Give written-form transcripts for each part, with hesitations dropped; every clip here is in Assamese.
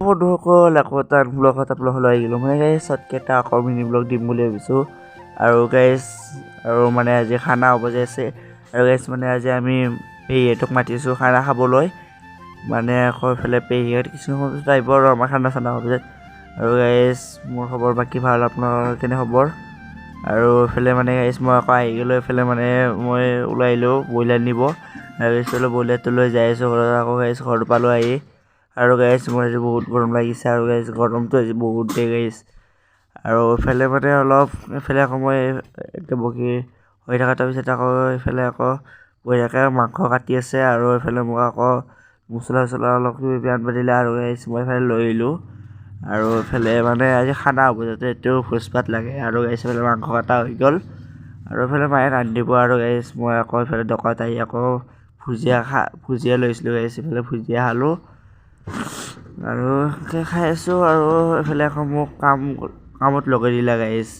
বন্ধুসকল আকৌ এটা ব্লগত আপোনালোক লৈ আহিলোঁ মানে গাইছ চটকেটা আকৌ মিনি ব্লগ দিম বুলি ভাবিছোঁ আৰু গাইছ আৰু মানে আজি খানা হ'ব যে আছে আৰু গাইছ মানে আজি আমি পেহীহঁতক মাতিছোঁ খানা খাবলৈ মানে আকৌ এইফালে পেহীহঁত কিছু সময় আহিব আৰু আমাৰ খানা চানা হ'ব যে আৰু গাইছ মোৰ খবৰ বাকী ভাল আপোনাৰ কেনে খবৰ আৰু এইফালে মানে গাইছ মই আকৌ আহি গ'লোঁ এইফালে মানে মই ওলাই আহিলোঁ ব্ৰইলাৰ নিব আৰু এইফালে ব্ৰইলাৰটো লৈ যাই আছোঁ ঘৰত আকৌ গাইছ ঘৰ পালোঁ আহি আৰু গাইছ মোৰ আজি বহুত গৰম লাগিছে আৰু গাইছ গৰমটো আজি বহুত দিয়ে গাইছ আৰু এইফালে মানে অলপ এইফালে আকৌ মই একদম বকি হৈ থকা তাৰপিছত আকৌ এইফালে আকৌ বঢ়িয়াকৈ মাংস কাটি আছে আৰু এইফালে মোক আকৌ মছলা চছলা অলপ কিবি আনিব দিলে আৰু গাইছ মই এইফালে লৈ আহিলোঁ আৰু এইফালে মানে আজি খানা হ'ব যাতে এইটো ভোজ ভাত লাগে আৰু গাইছ এইফালে মাংস কটা হৈ গ'ল আৰু এইফালে মায়ে ৰান্ধিব আৰু গাইছ মই আকৌ এইফালে দোকানত আহি আকৌ ভুজিয়া লৈছিলোঁ গাইছ এইফালে ভুজিয়া খালোঁ আৰু খাই আছোঁ আৰু এইফালে আকৌ মোক কামত লগাই দিলে গাইছ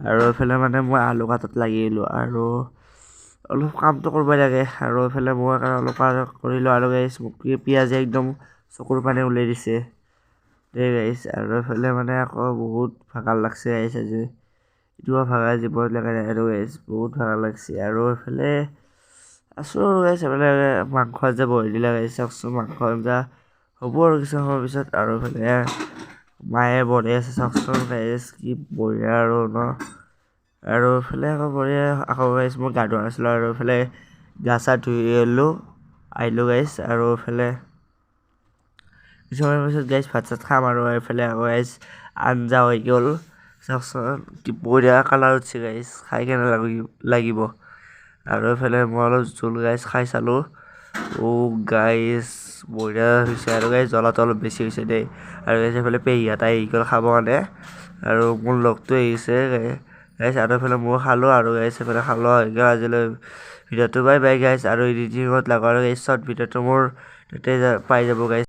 আৰু এইফালে মানে মই আলু কাটাত লাগি আহিলোঁ আৰু অলপ কামটো কৰিব লাগে আৰু এইফালে মই অলপ কৰিলোঁ আৰু গাইছ মোক পিঁয়াজে একদম চকুৰ পানী ওলাই দিছে দেই গাইছ আৰু এইফালে মানে আকৌ বহুত ভাগৰ লাগছে গাইছ আজি এইটো ভাগৰ জীৱনত লগা নাই আৰু গাইছ বহুত ভাগৰ লাগছে আৰু এইফালে আছোঁ আৰু গাইছ এইফালে মাংস আঞ্জা বহাই দিলে গাইছ চাওকচোন মাংস আঞ্জা হ'ব আৰু কিছু সময়ৰ পিছত আৰু এইফালে মায়ে বনাই আছে চাওকচোন গাইছ কি বঢ়িয়া আৰু ন আৰু এইফালে আকৌ বঢ়িয়া আকৌ গাইছ মই গা ধোৱা নাছিলোঁ আৰু এইফালে গা চা ধুই আহিলোঁ গাইছ আৰু এইফালে কিছু সময়ৰ পিছত গাইছ ভাত চাত খাম আৰু এইফালে আকৌ গাইছ আঞ্জা হৈ গ'ল চাওকচোন কি বঢ়িয়া কালাৰ উঠিছে গাইছ খাই কেনে লাগিব আৰু এইফালে মই অলপ জোল গাইছ খাই চালোঁ গাইছ বঢ়িয়া হৈছে আৰু গাইছ জ্বলাটো অলপ বেছি হৈছে দেই আৰু গাইছ এইফালে পেহীহঁত আহি গ'ল খাবৰ কাৰণে আৰু মোৰ লগটো আহিছে গাইছ আৰু এইফালে মই খালোঁ আৰু গাইছ এইফালে খালোঁ হৈ গ'ল আজিলৈ ভিডিঅ'টো বাই বাই গাইছ আৰু এডিটিঙত লাগা আৰু গাইছ শ্বৰ্ট ভিডিঅ'টো মোৰ তাতে পাই যাব গাইছ।